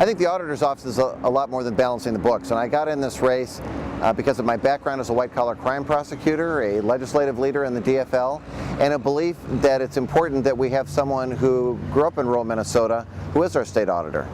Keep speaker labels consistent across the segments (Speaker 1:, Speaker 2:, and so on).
Speaker 1: I think the auditor's office is a lot more than balancing the books, and I got in this race because of my background as a white-collar crime prosecutor, a legislative leader in the DFL, and a belief that it's important that we have someone who grew up in rural Minnesota who is our state auditor.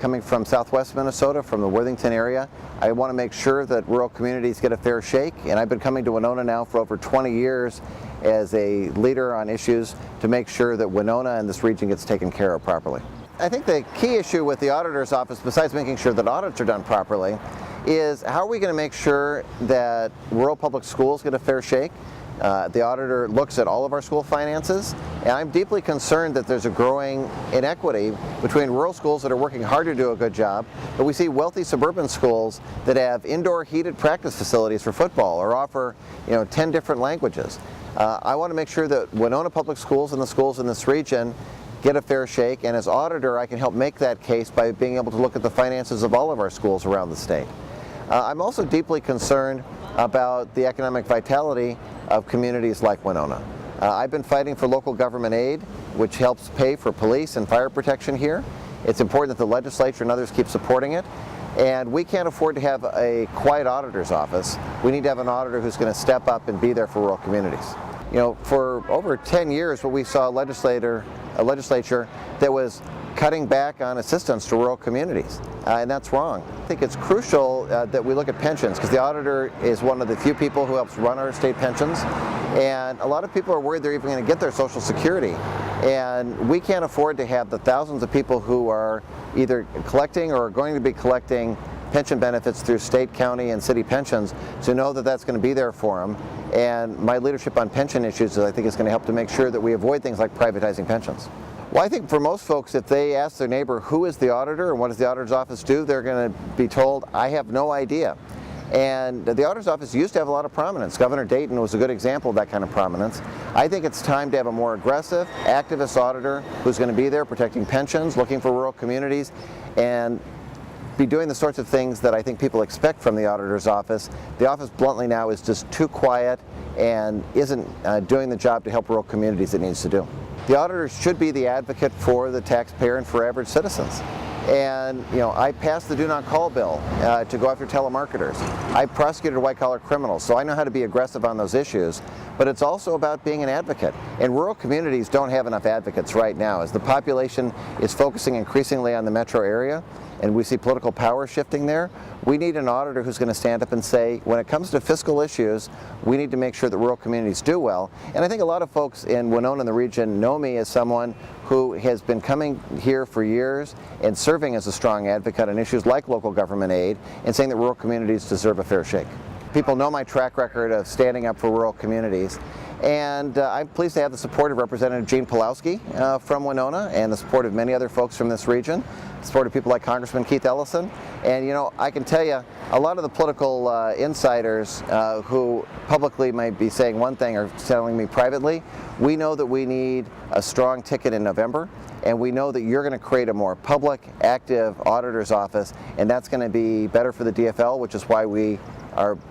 Speaker 1: Coming from southwest Minnesota, from the Worthington area, I want to make sure that rural communities get a fair shake, and I've been coming to Winona now for over 20 years as a leader on issues to make sure that Winona and this region gets taken care of properly. I think the key issue with the auditor's office, besides making sure that audits are done properly, is how are we going to make sure that rural public schools get a fair shake? The auditor looks at all of our school finances, and I'm deeply concerned that there's a growing inequity between rural schools that are working hard to do a good job, but we see wealthy suburban schools that have indoor heated practice facilities for football or offer 10 different languages. I want to make sure that Winona Public Schools and the schools in this region get a fair shake, and as auditor I can help make that case by being able to look at the finances of all of our schools around the state. I'm also deeply concerned about the economic vitality of communities like Winona. I've been fighting for local government aid, which helps pay for police and fire protection here. It's important that the legislature and others keep supporting it. And we can't afford to have a quiet auditor's office. We need to have an auditor who's going to step up and be there for rural communities. For over 10 years, what we saw a legislature that was cutting back on assistance to rural communities, and that's wrong. I think it's crucial that we look at pensions, because the auditor is one of the few people who helps run our state pensions, and a lot of people are worried they're even going to get their Social Security, and we can't afford to have the thousands of people who are either collecting or are going to be collecting pension benefits through state, county, and city pensions to know that that's going to be there for them. And my leadership on pension issues, I think, is going to help to make sure that we avoid things like privatizing pensions. Well, I think for most folks, if they ask their neighbor who is the auditor and what does the auditor's office do, they're going to be told, I have no idea. And the auditor's office used to have a lot of prominence. Governor Dayton was a good example of that kind of prominence. I think it's time to have a more aggressive, activist auditor who's going to be there protecting pensions, looking for rural communities, and be doing the sorts of things that I think people expect from the auditor's office. The office, bluntly now, is just too quiet and isn't doing the job to help rural communities it needs to do. The auditor should be the advocate for the taxpayer and for average citizens. And I passed the Do Not Call bill to go after telemarketers. I prosecuted white-collar criminals, so I know how to be aggressive on those issues. But it's also about being an advocate. And rural communities don't have enough advocates right now. As the population is focusing increasingly on the metro area, and we see political power shifting there, we need an auditor who's going to stand up and say, when it comes to fiscal issues, we need to make sure that rural communities do well. And I think a lot of folks in Winona and the region know me as someone who has been coming here for years and serving as a strong advocate on issues like local government aid and saying that rural communities deserve a fair shake. People know my track record of standing up for rural communities. And I'm pleased to have the support of Representative Gene Pulowski from Winona and the support of many other folks from this region, the support of people like Congressman Keith Ellison. And I can tell you, a lot of the political insiders who publicly might be saying one thing are telling me privately, we know that we need a strong ticket in November, and we know that you're going to create a more public, active auditor's office, and that's going to be better for the DFL, which is why we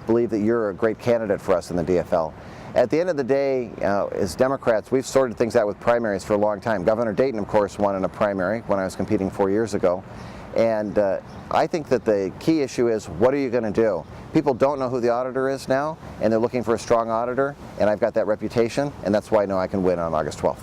Speaker 1: believe that you're a great candidate for us in the DFL. At the end of the day, as Democrats, we've sorted things out with primaries for a long time. Governor Dayton, of course, won in a primary when I was competing 4 years ago. And I think that the key issue is, what are you going to do? People don't know who the auditor is now, and they're looking for a strong auditor, and I've got that reputation, and that's why I know I can win on August 12th.